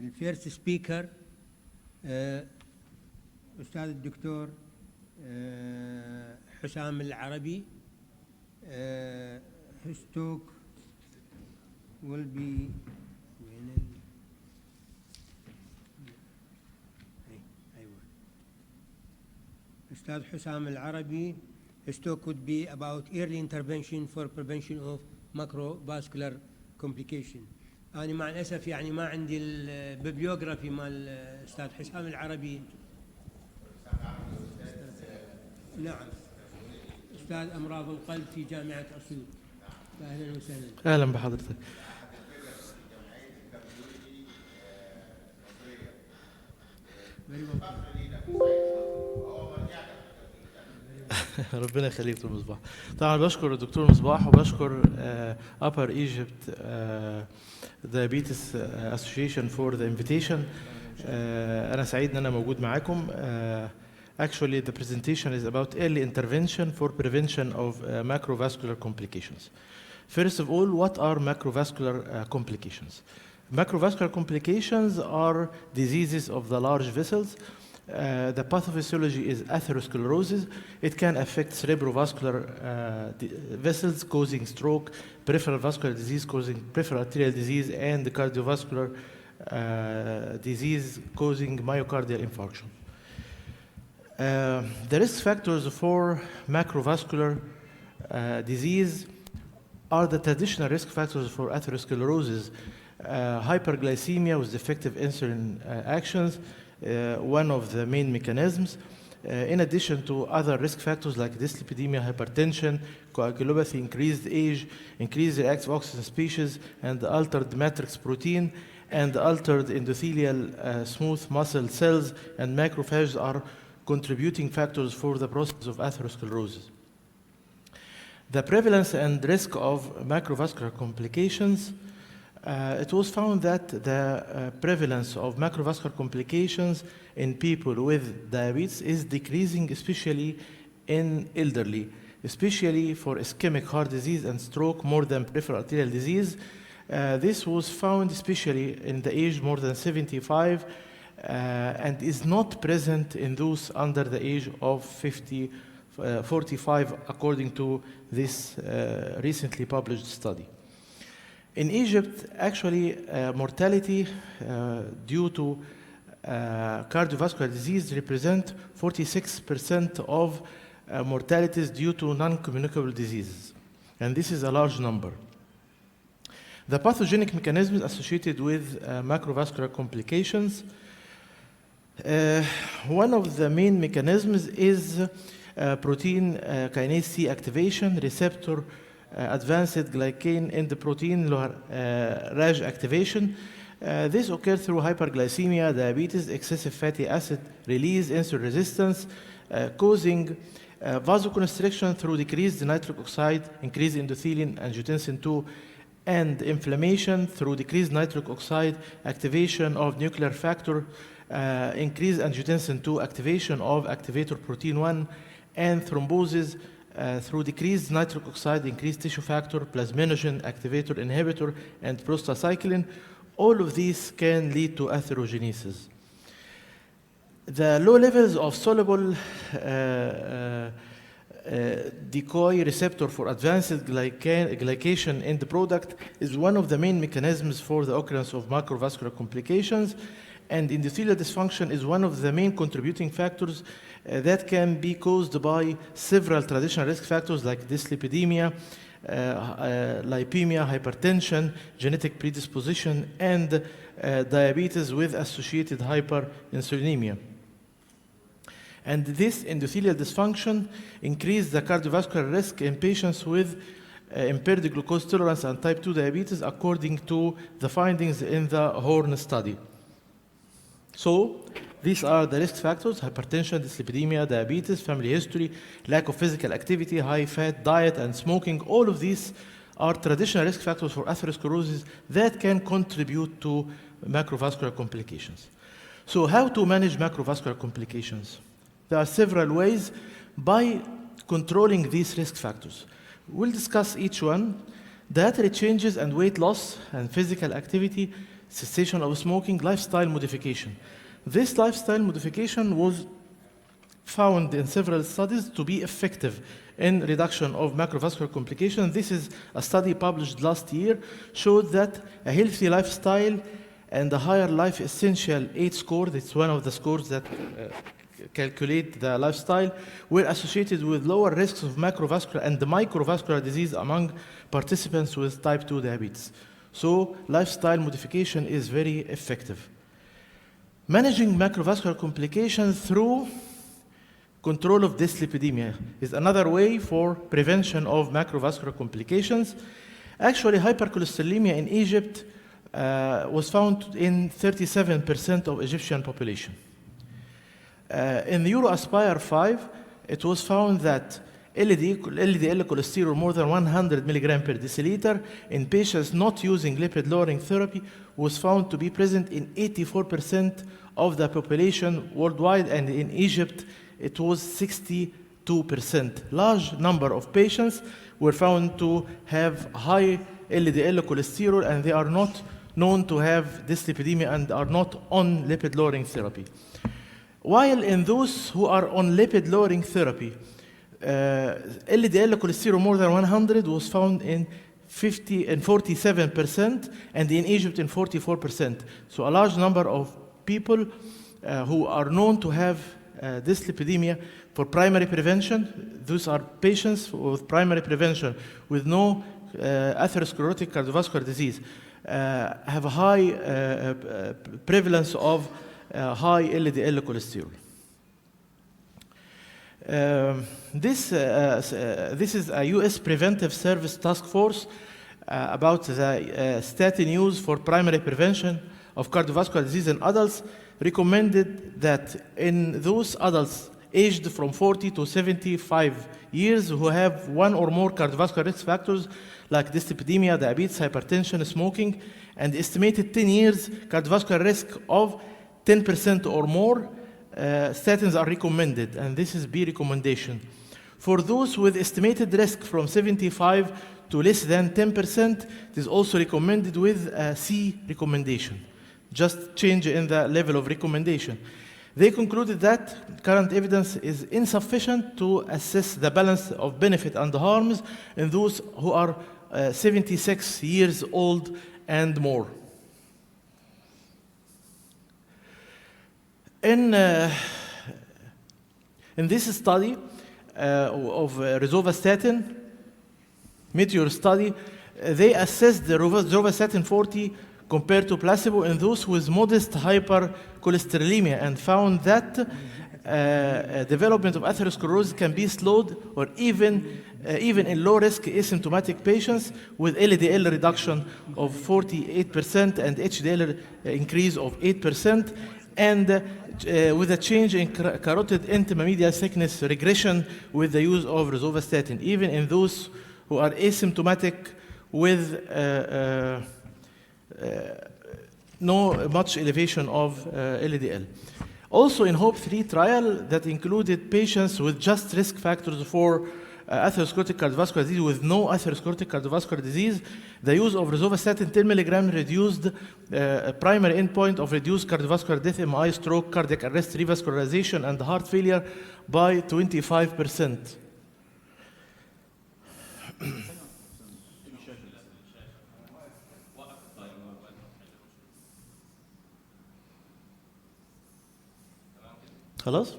الفيرست سبيكر أستاذ الدكتور حسام العربي. His talk will be Ustad Hossam El Araby. His talk would be about early intervention for prevention of macrovascular complication. أنا مع الأسف يعني ما عندي البيبليوغرافي مال الأستاذ حسام العربي. نعم، أستاذ أمراض القلب في جامعة أسيوط. أهلا وسهلا. أهلا بحضرتك. ربنا يخليك دكتور مصباح. طبعا بشكر الدكتور مصباح وبشكر Upper Egypt Diabetes Association for the invitation. أنا سعيد إن أنا موجود معاكم. Actually, the presentation is about early intervention for prevention of macrovascular complications. First of all, what are macrovascular complications? Macrovascular complications are diseases of the large vessels. The pathophysiology is atherosclerosis. It can affect cerebrovascular vessels, causing stroke, peripheral vascular disease, causing peripheral arterial disease, and the cardiovascular disease, causing myocardial infarction. The risk factors for macrovascular disease are the traditional risk factors for atherosclerosis. Hyperglycemia with defective insulin actions, one of the main mechanisms, in addition to other risk factors like dyslipidemia, hypertension, coagulopathy, increased age, increased reactive oxygen species, and altered matrix protein, and altered endothelial smooth muscle cells and macrophages are contributing factors for the process of atherosclerosis. The prevalence and risk of macrovascular complications, it was found that the prevalence of macrovascular complications in people with diabetes is decreasing, especially in elderly, especially for ischemic heart disease and stroke more than peripheral arterial disease. This was found especially in the age more than 75 and is not present in those under the age of 45 according to this recently published study. In Egypt, actually, mortality due to cardiovascular disease represent 46% of mortalities due to non-communicable diseases, and this is a large number. The pathogenic mechanisms associated with macrovascular complications, one of the main mechanisms is protein kinase C activation, receptor advanced glycan in the protein RAG activation. This occurs through hyperglycemia, diabetes, excessive fatty acid release, insulin resistance, causing vasoconstriction through decreased nitric oxide, increased endothelin, angiotensin II, and inflammation through decreased nitric oxide, activation of nuclear factor, increased angiotensin II, activation of activator protein 1, and thrombosis through decreased nitric oxide, increased tissue factor, plasminogen activator inhibitor, and prostacyclin. All of these can lead to atherogenesis. The low levels of soluble decoy receptor for advanced glycation in the product is one of the main mechanisms for the occurrence of macrovascular complications, and endothelial dysfunction is one of the main contributing factors that can be caused by several traditional risk factors like dyslipidemia, lipemia, hypertension, genetic predisposition, and diabetes with associated hyperinsulinemia. And this endothelial dysfunction increases the cardiovascular risk in patients with impaired glucose tolerance and type 2 diabetes according to the findings in the HORN study. So, these are the risk factors: hypertension, dyslipidemia, diabetes, family history, lack of physical activity, high-fat diet, and smoking. All of these are traditional risk factors for atherosclerosis that can contribute to macrovascular complications. So how to manage macrovascular complications? There are several ways by controlling these risk factors. We'll discuss each one. Dietary changes and weight loss and physical activity cessation of smoking, lifestyle modification. This lifestyle modification was found in several studies to be effective in reduction of macrovascular complications. This is a study published last year, showed that a healthy lifestyle and a higher life essential 8 score, that's one of the scores that calculate the lifestyle, were associated with lower risks of macrovascular and microvascular disease among participants with type 2 diabetes. So lifestyle modification is very effective. Managing macrovascular complications through control of dyslipidemia is another way for prevention of macrovascular complications. Actually, hypercholesterolemia in Egypt was found in 37% of Egyptian population. In the EuroAspire 5, it was found that LDL cholesterol more than 100 milligram per deciliter in patients not using lipid-lowering therapy was found to be present in 84% of the population worldwide, and in Egypt it was 62%. Large number of patients were found to have high LDL cholesterol, and they are not known to have dyslipidemia and are not on lipid-lowering therapy. While in those who are on lipid-lowering therapy, LDL cholesterol more than 100 was found in 47%, and in Egypt in 44%. So a large number of people who are known to have dyslipidemia for primary prevention. Those are patients with primary prevention with no atherosclerotic cardiovascular disease, have a high prevalence of high LDL cholesterol. This is a U.S. Preventive Service Task Force about the statin use for primary prevention of cardiovascular disease in adults, recommended that in those adults aged from 40 to 75 years who have one or more cardiovascular risk factors like dyslipidemia, diabetes, hypertension, smoking, and estimated 10 years cardiovascular risk of 10% or more, statins are recommended, and this is B recommendation. For those with estimated risk from 75 to less than 10%, it is also recommended with a C recommendation, just change in the level of recommendation. They concluded that current evidence is insufficient to assess the balance of benefit and harms in those who are 76 years old and more. In this study of rosuvastatin, Meteor study, they assessed the rosuvastatin 40 compared to placebo in those with modest hypercholesterolemia and found that development of atherosclerosis can be slowed or even in low-risk asymptomatic patients with LDL reduction of 48% and HDL increase of 8%, and with a change in carotid intima-medial thickness regression with the use of rosuvastatin, even in those who are asymptomatic with no much elevation of LDL. Also in HOPE-3 trial that included patients with just risk factors for atherosclerotic cardiovascular disease with no atherosclerotic cardiovascular disease, the use of rosuvastatin 10 mg reduced primary endpoint of reduced cardiovascular death, MI, stroke, cardiac arrest, revascularization, and heart failure by 25%. خلاص؟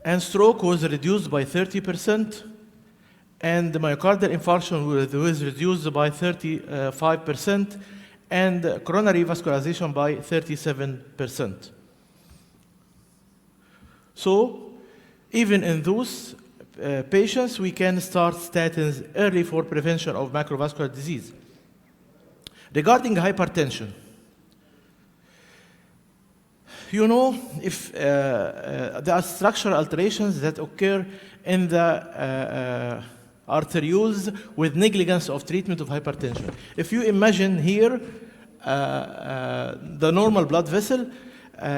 And stroke was reduced by 30%, and myocardial infarction was reduced by 35%, and coronary vascularization by 37%. So, even in those patients, we can start statins early for prevention of macrovascular disease. Regarding hypertension, you know, if there are structural alterations that occur in the arterioles with negligence of treatment of hypertension. If you imagine here the normal blood vessel,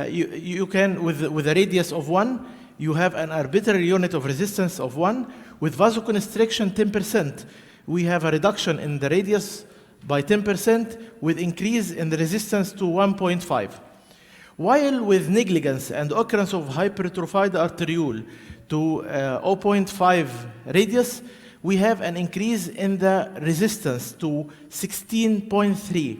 you can, with a radius of 1, you have an arbitrary unit of resistance of 1. With vasoconstriction 10%, we have a reduction in the radius by 10% with increase in the resistance to 1.5. While with negligence and occurrence of hypertrophied arteriole to 0.5 radius, we have an increase in the resistance to 16.3.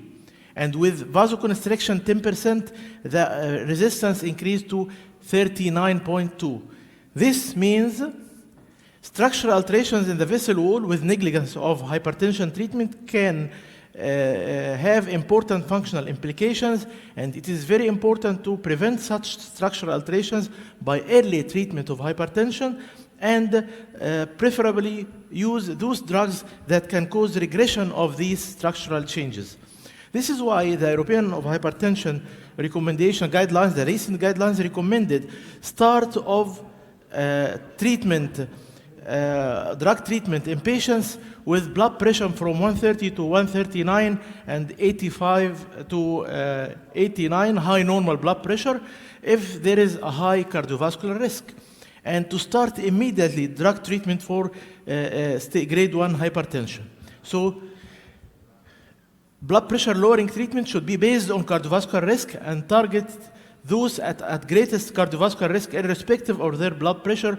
And with vasoconstriction 10%, the resistance increased to 39.2. This means structural alterations in the vessel wall with negligence of hypertension treatment can have important functional implications, and it is very important to prevent such structural alterations by early treatment of hypertension and preferably use those drugs that can cause regression of these structural changes. This is why the European of Hypertension recommendation guidelines, the recent guidelines recommended start of treatment, drug treatment in patients with blood pressure from 130 to 139 and 85 to 89 high normal blood pressure if there is a high cardiovascular risk, and to start immediately drug treatment for grade 1 hypertension. So blood pressure lowering treatment should be based on cardiovascular risk and target those at greatest cardiovascular risk irrespective of their blood pressure.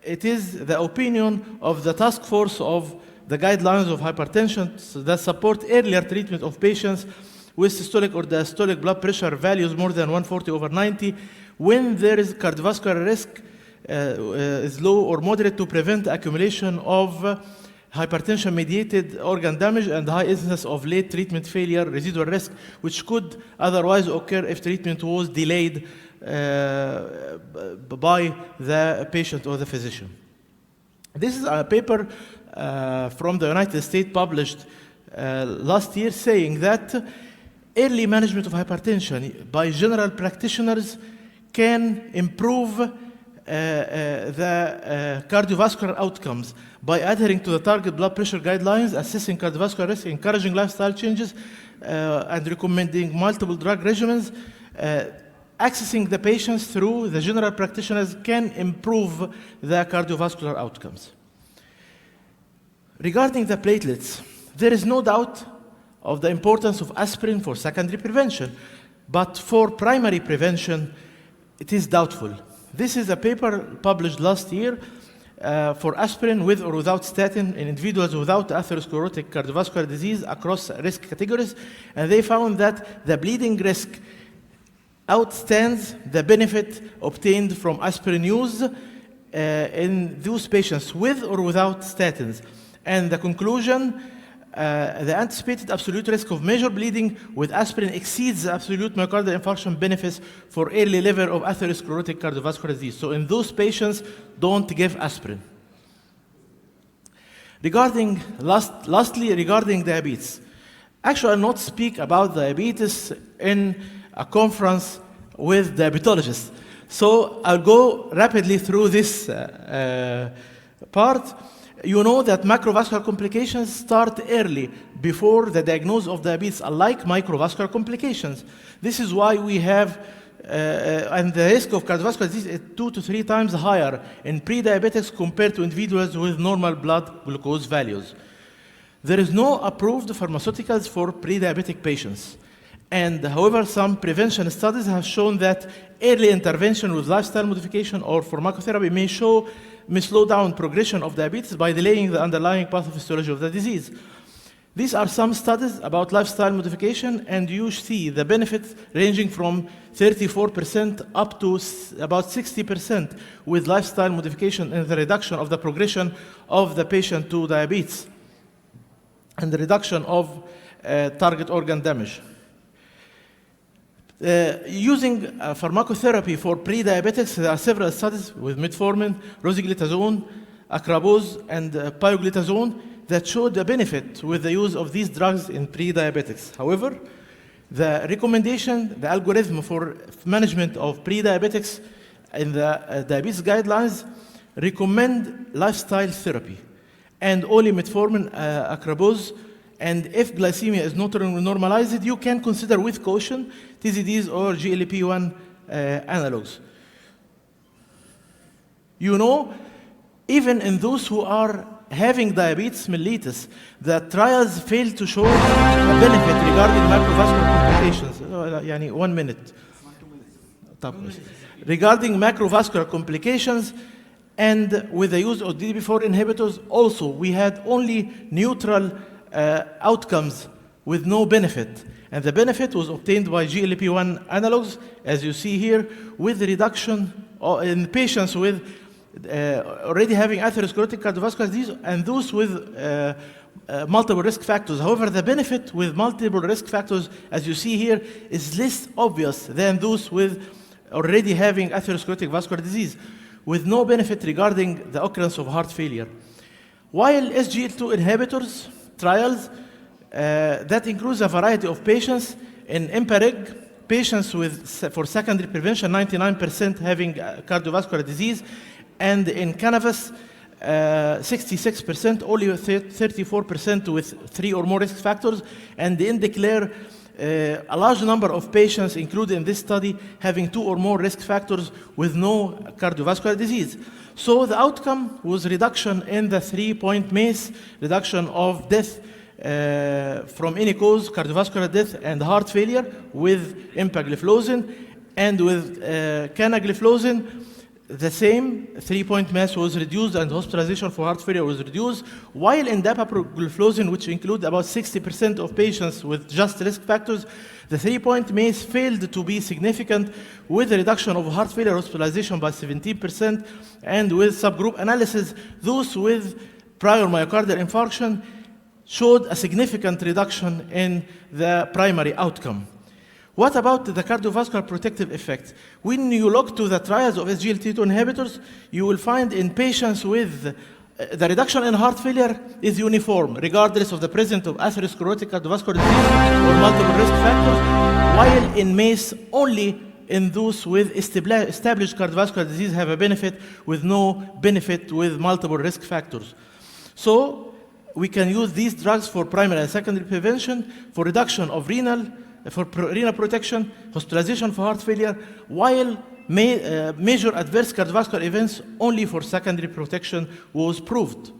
It is the opinion of the task force of the guidelines of hypertension that support earlier treatment of patients with systolic or diastolic blood pressure values more than 140/90 when there is cardiovascular risk is low or moderate to prevent accumulation of hypertension-mediated organ damage and high incidence of late treatment failure residual risk, which could otherwise occur if treatment was delayed by the patient or the physician. This is a paper from the United States published last year saying that early management of hypertension by general practitioners can improve the cardiovascular outcomes by adhering to the target blood pressure guidelines, assessing cardiovascular risk, encouraging lifestyle changes, and recommending multiple drug regimens. Accessing the patients through the general practitioners can improve the cardiovascular outcomes. Regarding the platelets, there is no doubt of the importance of aspirin for secondary prevention, but for primary prevention, it is doubtful. This is a paper published last year for aspirin with or without statin in individuals without atherosclerotic cardiovascular disease across risk categories, and they found that the bleeding risk outstands the benefit obtained from aspirin use in those patients with or without statins. And the conclusion, the anticipated absolute risk of major bleeding with aspirin exceeds the absolute myocardial infarction benefits for early level of atherosclerotic cardiovascular disease. So in those patients, don't give aspirin. Lastly, regarding diabetes. Actually, I'll not speak about diabetes in a conference with diabetologists. So I'll go rapidly through this part. You know that macrovascular complications start early before the diagnosis of diabetes, unlike microvascular complications. This is why we have, and the risk of cardiovascular disease is 2 to 3 times higher in pre-diabetics compared to individuals with normal blood glucose values. There is no approved pharmaceuticals for pre-diabetic patients. And however, some prevention studies have shown that early intervention with lifestyle modification or pharmacotherapy may slow down progression of diabetes by delaying the underlying pathophysiology of the disease. These are some studies about lifestyle modification, and you see the benefits ranging from 34% up to about 60% with lifestyle modification in the reduction of the progression of the patient to diabetes and the reduction of target organ damage. Using pharmacotherapy for pre-diabetics, there are several studies with metformin, rosiglitazone, acrabose, and pioglitazone that showed the benefit with the use of these drugs in pre-diabetics. However, the recommendation, the algorithm for management of pre-diabetics in the diabetes guidelines recommend lifestyle therapy and only metformin, acrabose, and if glycemia is not normalized, you can consider with caution TZDs or GLP-1 analogs. You know, even in those who are having diabetes mellitus, the trials failed to show a benefit regarding macrovascular complications. يعني 1 minute. Regarding macrovascular complications, and with the use of DDP4 inhibitors, also we had only neutral outcomes with no benefit. And the benefit was obtained by GLP-1 analogs, as you see here, with the reduction in patients with already having atherosclerotic cardiovascular disease and those with multiple risk factors. However, the benefit with multiple risk factors, as you see here, is less obvious than those with already having atherosclerotic vascular disease, with no benefit regarding the occurrence of heart failure. While SGLT2 inhibitors trials that includes a variety of patients in EMPA-REG, patients with for secondary prevention, 99% having cardiovascular disease, and in Canavas, 66%, only 34% with 3 or more risk factors, and in DECLARE, a large number of patients included in this study having 2 or more risk factors with no cardiovascular disease. So the outcome was reduction in the 3-point MACE, reduction of death from any cause, cardiovascular death and heart failure with empagliflozin, and with canagliflozin, the same 3-point MACE was reduced and hospitalization for heart failure was reduced, while in dapagliflozin, which include about 60% of patients with just risk factors, the 3-point MACE failed to be significant with a reduction of heart failure hospitalization by 17%, and with subgroup analysis, those with prior myocardial infarction showed a significant reduction in the primary outcome. What about the cardiovascular protective effect? When you look to the trials of SGLT2 inhibitors, you will find in patients with the reduction in heart failure is uniform, regardless of the presence of atherosclerotic cardiovascular disease or multiple risk factors, while in MACE, only in those with established cardiovascular disease have a benefit with no benefit with multiple risk factors. So we can use these drugs for primary and secondary prevention, for reduction of renal protection, hospitalization for heart failure, while major adverse cardiovascular events only for secondary protection was proved.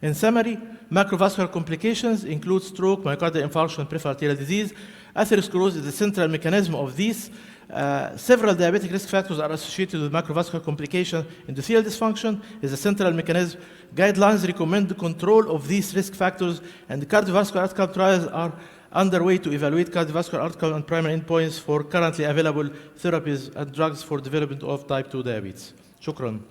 In summary, macrovascular complications include stroke, myocardial infarction, peripheral arterial disease. Atherosclerosis is the central mechanism of these. Several diabetic risk factors are associated with macrovascular complication. Endothelial dysfunction is a central mechanism. Guidelines recommend the control of these risk factors, and the cardiovascular outcome trials are underway to evaluate cardiovascular outcome and primary endpoints for currently available therapies and drugs for development of type 2 diabetes. Shukran.